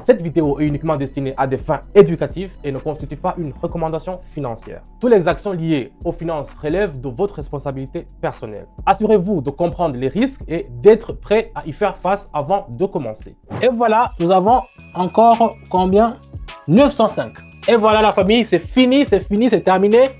Cette vidéo est uniquement destinée à des fins éducatives et ne constitue pas une recommandation financière. Toutes les actions liées aux finances relèvent de votre responsabilité personnelle. Assurez-vous de comprendre les risques et d'être prêt à y faire face avant de commencer. Et voilà, nous avons encore combien? 905. Et voilà la famille, c'est fini, c'est terminé.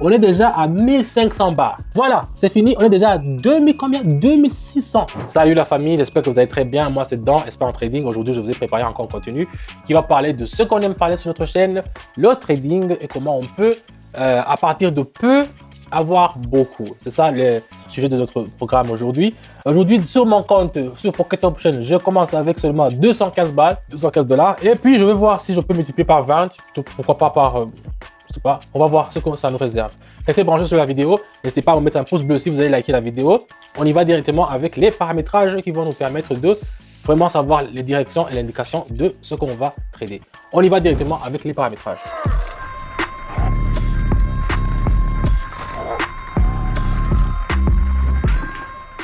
On est déjà à 1500 bahts. Voilà, c'est fini. On est déjà à 2000 combien? 2600. Salut la famille, j'espère que vous allez très bien. Moi, c'est Dan, Expert en Trading. Aujourd'hui, je vous ai préparé encore un contenu qui va parler de ce qu'on aime parler sur notre chaîne, le trading et comment on peut, à partir de peu, avoir beaucoup. C'est ça le sujet de notre programme aujourd'hui. Aujourd'hui, sur mon compte, sur Pocket Option, je commence avec seulement 215 balles, 215 $. Et puis, je vais voir si je peux multiplier par 20, pourquoi pas par... je sais pas, on va voir ce que ça nous réserve. Restez branchés sur la vidéo, n'hésitez pas à me mettre un pouce bleu si vous avez liké la vidéo. On y va directement avec les paramétrages qui vont nous permettre de vraiment savoir les directions et l'indication de ce qu'on va trader. On y va directement avec les paramétrages.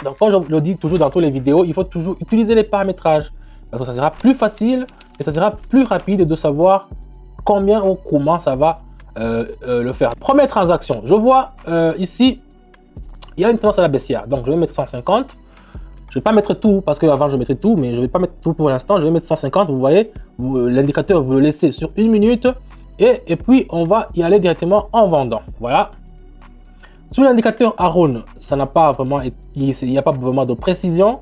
Donc comme je le dis toujours dans toutes les vidéos, il faut toujours utiliser les paramétrages parce que ça sera plus facile et ça sera plus rapide de savoir combien ou comment ça va le faire. Première transaction, je vois ici, il y a une tendance à la baissière. Donc, je vais mettre 150. Je ne vais pas mettre tout parce qu'avant, je mettrais tout, mais je ne vais pas mettre tout pour l'instant. Je vais mettre 150. Vous voyez, l'indicateur, vous le laissez sur 1 minute. Et puis, on va y aller directement en vendant. Voilà. Sur l'indicateur Aroun, ça n'a pas vraiment, il n'y a pas vraiment de précision.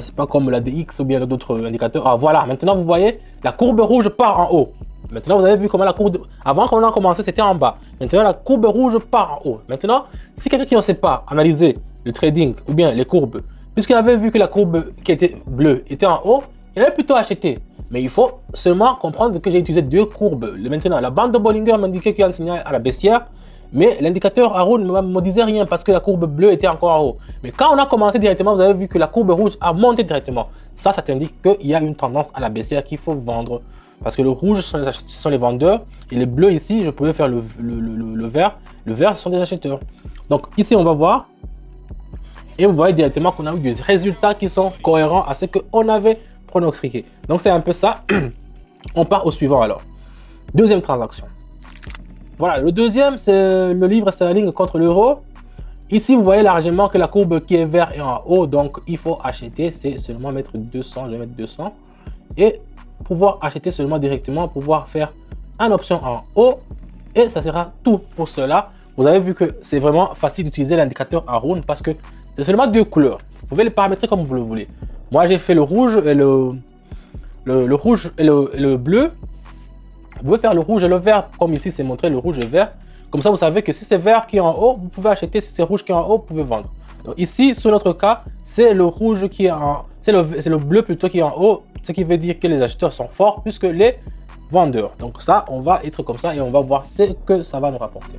C'est pas comme la DX ou bien d'autres indicateurs. Ah, voilà. Maintenant, vous voyez, la courbe rouge part en haut. Maintenant, vous avez vu comment la courbe... Avant qu'on a commencé, c'était en bas. Maintenant, la courbe rouge part en haut. Maintenant, si quelqu'un qui ne sait pas analyser le trading ou bien les courbes, puisqu'il avait vu que la courbe qui était bleue était en haut, il avait plutôt acheté. Mais il faut seulement comprendre que j'ai utilisé deux courbes. Maintenant, la bande de Bollinger m'indiquait qu'il y a un signal à la baissière, mais l'indicateur Aroun ne me disait rien parce que la courbe bleue était encore en haut. Mais quand on a commencé directement, vous avez vu que la courbe rouge a monté directement. Ça t'indique qu'il y a une tendance à la baissière qu'il faut vendre. Parce que le rouge, ce sont les vendeurs. Et les bleus ici, je pouvais faire le vert. Le vert, ce sont des acheteurs. Donc ici, on va voir. Et vous voyez directement qu'on a eu des résultats qui sont cohérents à ce qu'on avait pronostiqué. Donc c'est un peu ça. On part au suivant alors. Deuxième transaction. Voilà, le deuxième, c'est le livre sterling contre l'euro. Ici, vous voyez largement que la courbe qui est vert est en haut. Donc il faut acheter. C'est seulement mettre 200. Je vais mettre 200. Et pouvoir acheter seulement directement, pouvoir faire une option en haut et ça sera tout pour cela. Vous avez vu que c'est vraiment facile d'utiliser l'indicateur Aroun parce que c'est seulement deux couleurs. Vous pouvez les paramétrer comme vous le voulez. Moi, j'ai fait le rouge et le rouge et le bleu. Vous pouvez faire le rouge et le vert comme ici, c'est montré le rouge et le vert. Comme ça, vous savez que si c'est vert qui est en haut, vous pouvez acheter. Si c'est rouge qui est en haut, vous pouvez vendre. Donc ici, sur notre cas, c'est le rouge qui est en... C'est le bleu plutôt qui est en haut. Ce qui veut dire que les acheteurs sont forts plus que les vendeurs. Donc ça, on va être comme ça et on va voir ce que ça va nous rapporter.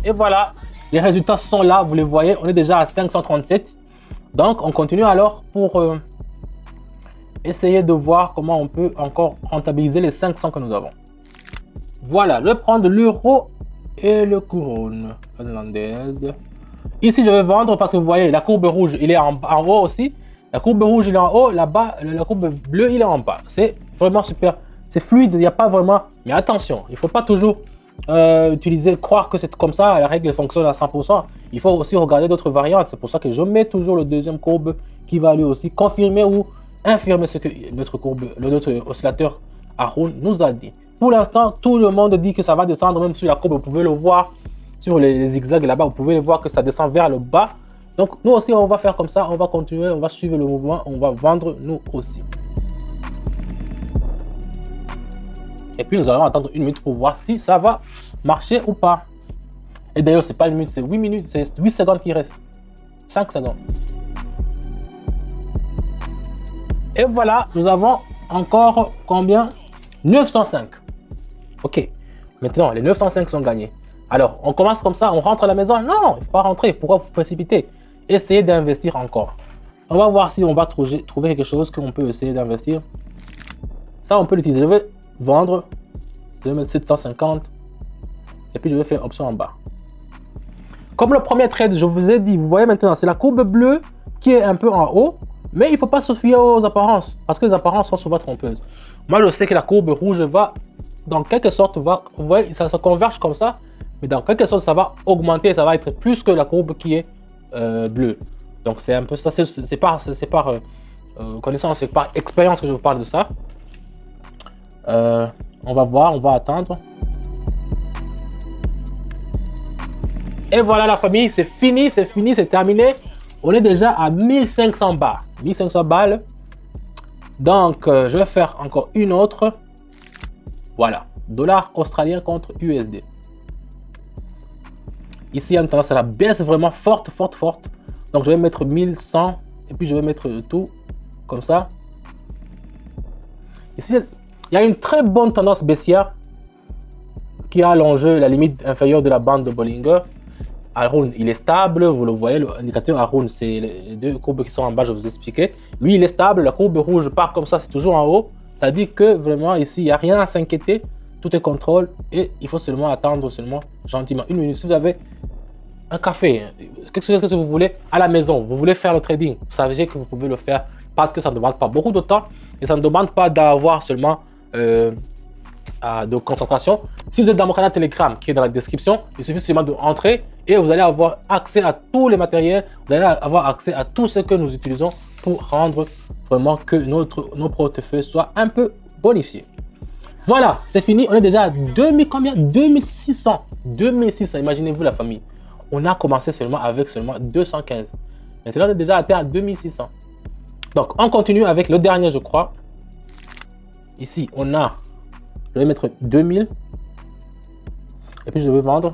Et voilà, les résultats sont là, vous les voyez, on est déjà à 537. Donc on continue alors pour essayer de voir comment on peut encore rentabiliser les 500 que nous avons. Voilà, je vais prendre l'euro et le couronne finlandaise. Ici, je vais vendre parce que vous voyez, la courbe rouge, il est en haut aussi. La courbe rouge, il est en haut. Là-bas, la courbe bleue, il est en bas. C'est vraiment super. C'est fluide, il n'y a pas vraiment... Mais attention, il ne faut pas toujours croire que c'est comme ça. La règle fonctionne à 100%. Il faut aussi regarder d'autres variantes. C'est pour ça que je mets toujours le deuxième courbe qui va lui aussi confirmer ou infirmer ce que notre oscillateur Aroun nous a dit. Pour l'instant, tout le monde dit que ça va descendre, même sur la courbe, vous pouvez le voir. Sur les zigzags là-bas, vous pouvez voir que ça descend vers le bas. Donc nous aussi, on va faire comme ça. On va continuer, on va suivre le mouvement. On va vendre nous aussi. Et puis nous allons attendre 1 minute pour voir si ça va marcher ou pas. Et d'ailleurs, c'est pas 1 minute, c'est 8 minutes. C'est 8 secondes qui restent. 5 secondes. Et voilà, nous avons encore combien? 905. Ok. Maintenant, les 905 sont gagnés. Alors, on commence comme ça, on rentre à la maison. Non, il ne faut pas rentrer. Pourquoi vous précipiter? Essayez d'investir encore. On va voir si on va trouver quelque chose qu'on peut essayer d'investir. Ça, on peut l'utiliser. Je vais vendre. Je vais mettre 750. Et puis, je vais faire option en bas. Comme le premier trade, je vous ai dit, vous voyez maintenant, c'est la courbe bleue qui est un peu en haut. Mais il ne faut pas se fier aux apparences, parce que les apparences sont souvent trompeuses. Moi, je sais que la courbe rouge va, dans quelque sorte, vous voyez, ça se converge comme ça, mais dans quelque sorte, ça va augmenter, ça va être plus que la courbe qui est bleue. Donc, c'est un peu ça, c'est par connaissance, c'est par expérience que je vous parle de ça. On va voir, on va attendre. Et voilà la famille, c'est fini, c'est terminé. On est déjà à 1500 balles. 1500 balles. Donc, je vais faire encore une autre. Voilà. Dollar australien contre USD. Ici, il y a une tendance à la baisse vraiment forte. Donc, je vais mettre 1100. Et puis, je vais mettre tout comme ça. Ici, il y a une très bonne tendance baissière qui a l'enjeu, la limite inférieure de la bande de Bollinger. Haroun, il est stable, vous le voyez, l'indicateur Haroun, c'est les deux courbes qui sont en bas, je vous expliquais. Lui, il est stable, la courbe rouge part comme ça, c'est toujours en haut. Ça dit que vraiment ici, il n'y a rien à s'inquiéter, tout est contrôle et il faut seulement attendre gentiment une minute. Si vous avez un café, quelque chose que vous voulez à la maison, vous voulez faire le trading, vous savez que vous pouvez le faire parce que ça ne demande pas beaucoup de temps et ça ne demande pas d'avoir seulement de concentration. Si vous êtes dans mon canal Telegram qui est dans la description, il suffit seulement d'entrer et vous allez avoir accès à tous les matériels, vous allez avoir accès à tout ce que nous utilisons pour rendre vraiment que nos portefeuilles soient un peu bonifiés. Voilà, c'est fini. On est déjà à 2600. 2600, imaginez-vous la famille. On a commencé seulement avec 215. Maintenant, on est déjà atteint à 2600. Donc, on continue avec le dernier, je crois. Ici, on a, je vais mettre 2000. Et puis, je vais vendre.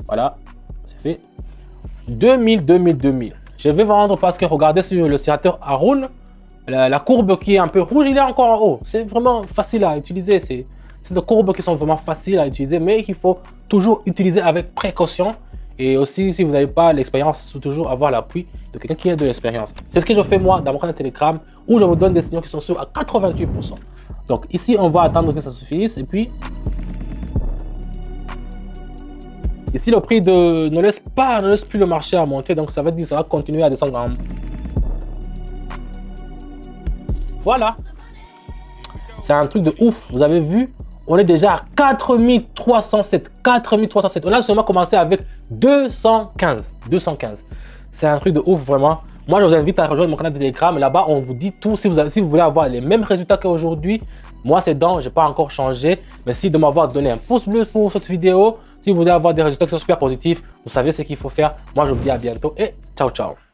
Voilà, c'est fait. 2000. Je vais vendre parce que regardez sur le oscillateur Haroun, la courbe qui est un peu rouge, il est encore en haut. C'est vraiment facile à utiliser. C'est des courbes qui sont vraiment faciles à utiliser, mais qu'il faut toujours utiliser avec précaution. Et aussi, si vous n'avez pas l'expérience, il faut toujours avoir l'appui de quelqu'un qui a de l'expérience. C'est ce que je fais moi dans mon canal Telegram, où je vous donne des signaux qui sont sûrs à 88%. Donc ici, on va attendre que ça se finisse. Et puis, ici, le prix ne laisse plus le marché à monter. Donc ça veut dire que ça va continuer à descendre. Voilà. C'est un truc de ouf. Vous avez vu, on est déjà à 4307. 4307. On a seulement commencé avec 215. C'est un truc de ouf, vraiment. Moi, je vous invite à rejoindre mon canal de Telegram. Là-bas, on vous dit tout. Si vous voulez avoir les mêmes résultats qu'aujourd'hui, moi, c'est je n'ai pas encore changé. Merci de m'avoir donné un pouce bleu pour cette vidéo. Si vous voulez avoir des résultats qui sont super positifs, vous savez ce qu'il faut faire. Moi, je vous dis à bientôt et ciao, ciao.